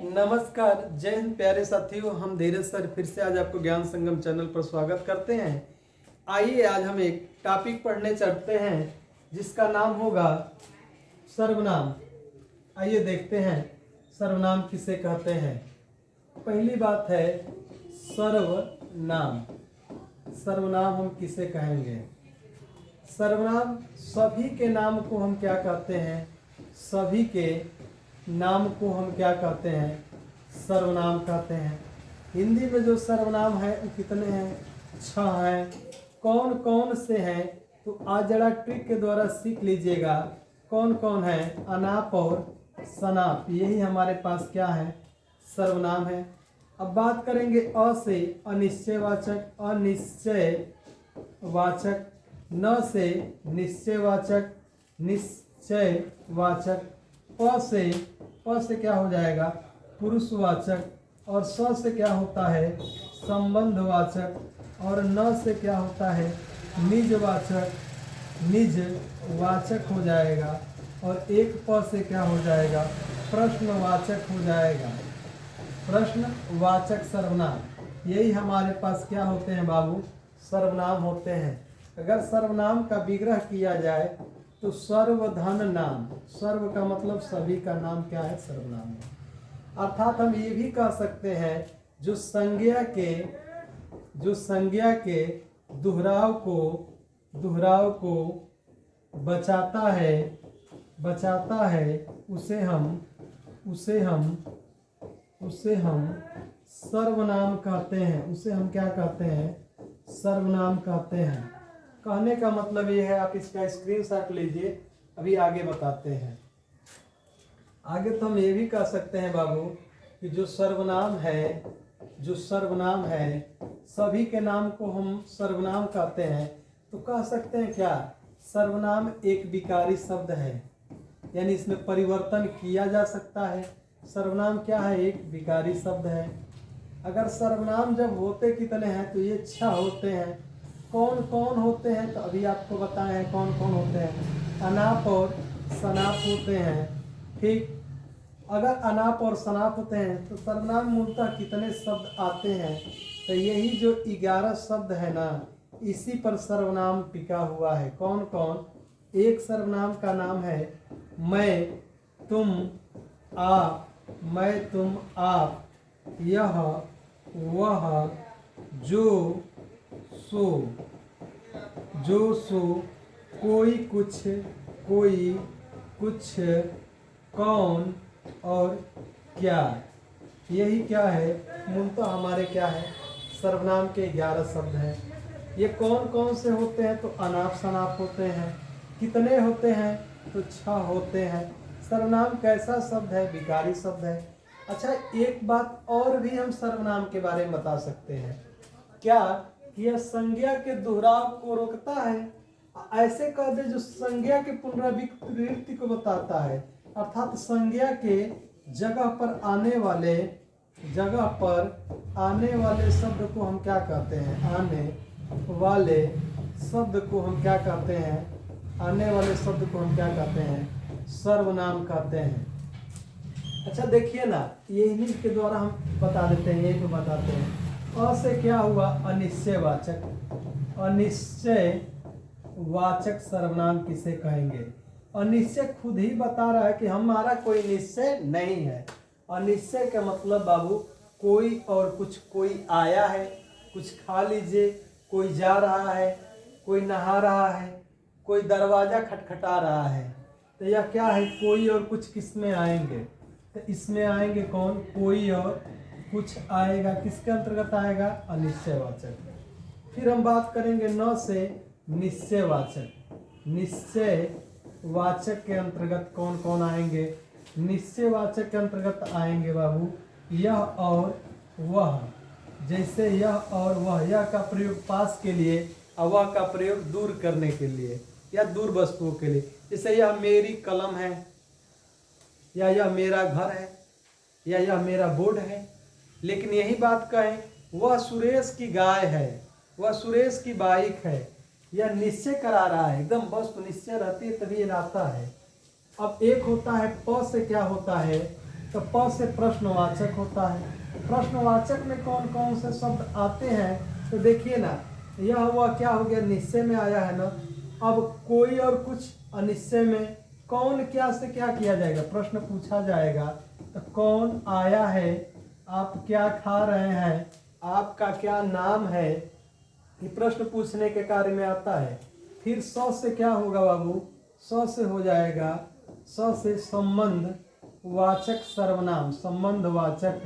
नमस्कार, जय हिंद प्यारे साथियों। हम धीरज सर फिर से आज आपको ज्ञान संगम चैनल पर स्वागत करते हैं। आइए आज हम एक टॉपिक पढ़ने चलते हैं जिसका नाम होगा सर्वनाम। आइए देखते हैं सर्वनाम किसे कहते हैं। पहली बात है सर्वनाम। सर्वनाम हम किसे कहेंगे? सर्वनाम सभी के नाम को हम क्या कहते हैं? सभी के नाम को हम क्या कहते हैं? सर्वनाम कहते हैं। हिंदी में जो सर्वनाम है वो कितने हैं? 6 हैं। कौन कौन से हैं? तो आज जरा ट्रिक के द्वारा सीख लीजिएगा कौन कौन है। अनाप और सनाप, यही हमारे पास क्या है? सर्वनाम है। अब बात करेंगे अ से अनिश्चयवाचक, अनिश्चयवाचक। न से निश्चयवाचक, निश्चयवाचक। प से क्या हो जाएगा? पुरुषवाचक। और स से क्या होता है? संबंधवाचक। और न से क्या होता है? निजवाचक, निजवाचक हो जाएगा। और एक प से क्या हो जाएगा? प्रश्नवाचक हो जाएगा। प्रश्नवाचक सर्वनाम, यही हमारे पास क्या होते हैं बाबू? सर्वनाम होते हैं। अगर सर्वनाम का विग्रह किया जाए तो सर्वधन नाम। सर्व का मतलब सभी का नाम क्या है? सर्वनाम है। अर्थात हम ये भी कह सकते हैं जो संज्ञा के दोहराव को बचाता है उसे हम सर्वनाम कहते हैं। उसे हम क्या कहते हैं? सर्वनाम कहते हैं। कहने का मतलब ये है, आप इसका स्क्रीनशॉट लीजिए, अभी आगे बताते हैं। आगे तो हम ये भी कह सकते हैं बाबू कि जो सर्वनाम है सभी के नाम को हम सर्वनाम कहते हैं। तो कह सकते हैं क्या? सर्वनाम एक विकारी शब्द है, यानी इसमें परिवर्तन किया जा सकता है। सर्वनाम क्या है? एक विकारी शब्द है। अगर सर्वनाम जब होते कितने हैं तो ये 6 होते हैं। कौन कौन होते हैं? तो अभी आपको बताए हैं कौन कौन होते हैं। अनाप और सनाप होते हैं। ठीक, अगर अनाप और सनाप होते हैं तो सर्वनाम मूलतः कितने शब्द आते हैं? तो यही जो 11 शब्द है ना, इसी पर सर्वनाम टिका हुआ है। कौन कौन? एक सर्वनाम का नाम है मैं, तुम, आप, मैं, तुम, आप, यह, वह, जो, सो, कोई, कुछ, कौन और क्या। यही क्या है? मूलतः हमारे क्या है? सर्वनाम के 11 शब्द हैं। ये कौन कौन से होते हैं? तो अनाप शनाप होते हैं। कितने होते हैं? तो 6 होते हैं। सर्वनाम कैसा शब्द है? विकारी शब्द है। अच्छा, एक बात और भी हम सर्वनाम के बारे में बता सकते हैं। क्या? कि यह संज्ञा के दोहराव को रोकता है। ऐसे कह दे जो संज्ञा के पुनरावृत्ति को बताता है। अर्थात संज्ञा के जगह पर आने वाले शब्द को हम क्या कहते हैं? आने वाले शब्द को हम क्या कहते हैं? आने वाले शब्द को हम क्या कहते हैं? सर्वनाम कहते हैं। अच्छा देखिए ना, ये इन्हीं के द्वारा हम बता देते हैं, यही तो बताते हैं। अ से क्या हुआ? अनिश्चयवाचक। अनिश्चयवाचक सर्वनाम किसे कहेंगे? अनिश्चय खुद ही बता रहा है कि हमारा कोई निश्चय नहीं है। अनिश्चय का मतलब बाबू कोई और कुछ, कोई आया है, कुछ खा लीजिए, कोई जा रहा है, कोई नहा रहा है, कोई दरवाजा खटखटा रहा है। तो यह क्या है? कोई और कुछ किस में आएंगे? तो इसमें आएंगे कौन? कोई और कुछ आएगा। किसके अंतर्गत आएगा? अनिश्चयवाचक। फिर हम बात करेंगे न से निश्चयवाचक। निश्चयवाचक के अंतर्गत कौन कौन आएंगे? निश्चयवाचक के अंतर्गत आएंगे बाबू यह और वह। जैसे यह और वह, यह का प्रयोग पास के लिए और वह का प्रयोग दूर करने के लिए या दूर वस्तुओं के लिए। जैसे यह मेरी कलम है, या यह मेरा घर है, या यह मेरा बोर्ड है। लेकिन यही बात कहें वह सुरेश की गाय है, वह सुरेश की बाइक है। यह निश्चय करा रहा है, एकदम वस्तु निश्चय रहती है तभी ये लाता है। अब एक होता है प से क्या होता है? तो प से प्रश्नवाचक होता है। प्रश्नवाचक में कौन कौन से शब्द आते हैं तो देखिए ना, यह हुआ क्या हो गया, निश्चय में आया है ना। अब कोई और कुछ, अनिश्चय में कौन क्या से क्या किया जाएगा, प्रश्न पूछा जाएगा तो कौन आया है, आप क्या खा रहे हैं, आपका क्या नाम है, ये प्रश्न पूछने के कार्य में आता है। फिर स से क्या होगा बाबू, स से हो जाएगा, स से संबंध वाचक सर्वनाम, संबंध वाचक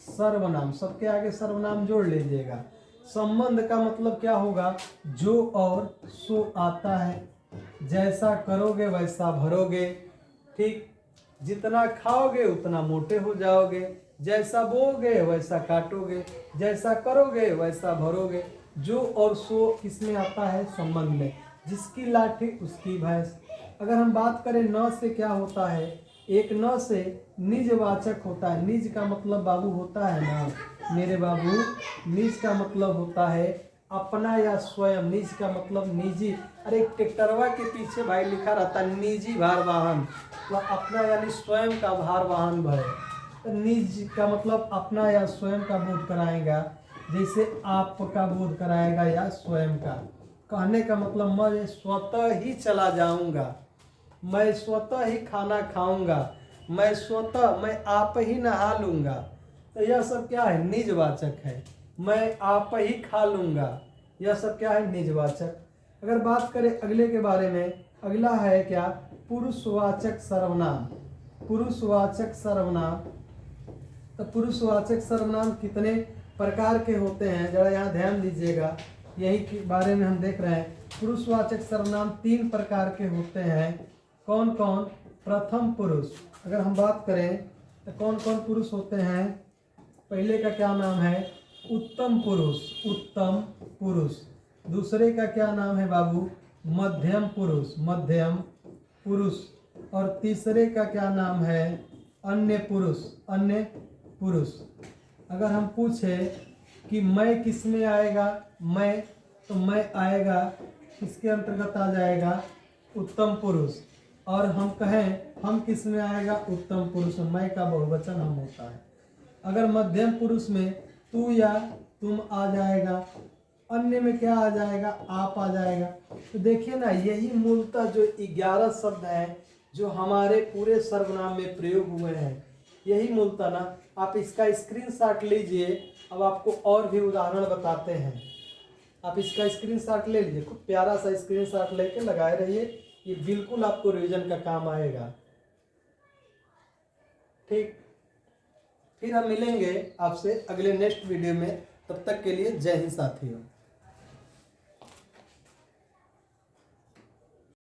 सर्वनाम, सबके आगे सर्वनाम जोड़ लीजिएगा। संबंध का मतलब क्या होगा, जो और सो आता है, जैसा करोगे वैसा भरोगे, ठीक, जितना खाओगे उतना मोटे हो जाओगे, जैसा बोओगे वैसा काटोगे, जैसा करोगे वैसा भरोगे। जो और सो किसमें आता है, संबंध में। जिसकी लाठी उसकी भैंस। अगर हम बात करें न से क्या होता है, एक न से निजवाचक होता है। निज का मतलब बाबू होता है ना मेरे बाबू, निज का मतलब होता है अपना या स्वयं। निज का मतलब निजी। अरे ट्रैक्टरवा के पीछे भाई लिखा रहता है निजी भार वाहन, तो अपना यानी स्वयं का भार वाहन भरे। तो निज का मतलब अपना या स्वयं का बोध कराएगा, जैसे आपका बोध कराएगा या स्वयं का। कहने का मतलब मैं स्वतः ही चला जाऊंगा, मैं स्वतः ही खाना खाऊंगा, मैं आप ही नहा लूंगा। तो यह सब क्या है, निजवाचक है। मैं आप ही खा लूंगा, यह सब क्या है, निजवाचक। अगर बात करें अगले के बारे में, अगला है क्या, पुरुषवाचक सर्वनाम। पुरुषवाचक सर्वनाम, तो पुरुषवाचक सर्वनाम कितने प्रकार के होते हैं, जरा यहाँ ध्यान दीजिएगा, यही के बारे में हम देख रहे हैं। पुरुषवाचक सर्वनाम 3 प्रकार के होते हैं। कौन कौन, प्रथम पुरुष, अगर हम बात करें तो कौन कौन पुरुष होते हैं। पहले का क्या नाम है, उत्तम पुरुष, उत्तम पुरुष। दूसरे का क्या नाम है बाबू, मध्यम पुरुष, मध्यम पुरुष। और तीसरे का क्या नाम है, अन्य पुरुष, अन्य पुरुष। अगर हम पूछे कि मैं किस में आएगा, मैं, तो मैं आएगा किसके अंतर्गत आ जाएगा, उत्तम पुरुष। और हम कहें हम किस में आएगा, उत्तम पुरुष, मैं का बहुवचन हम होता है। अगर मध्यम पुरुष में तू या तुम आ जाएगा, अन्य में क्या आ जाएगा, आप आ जाएगा। तो देखिए ना, यही मूलतः जो 11 शब्द हैं जो हमारे पूरे सर्वनाम में प्रयोग हुए हैं, यही मूलतः ना। आप इसका स्क्रीनशॉट लीजिए, अब आपको और भी उदाहरण बताते हैं। आप इसका स्क्रीनशॉट ले लीजिए, खूब प्यारा सा स्क्रीनशॉट लेके लगाए रहिए, ये बिल्कुल आपको रिवीजन का काम आएगा। ठीक, फिर हम मिलेंगे आपसे अगले नेक्स्ट वीडियो में। तब तक के लिए जय हिंद साथियों।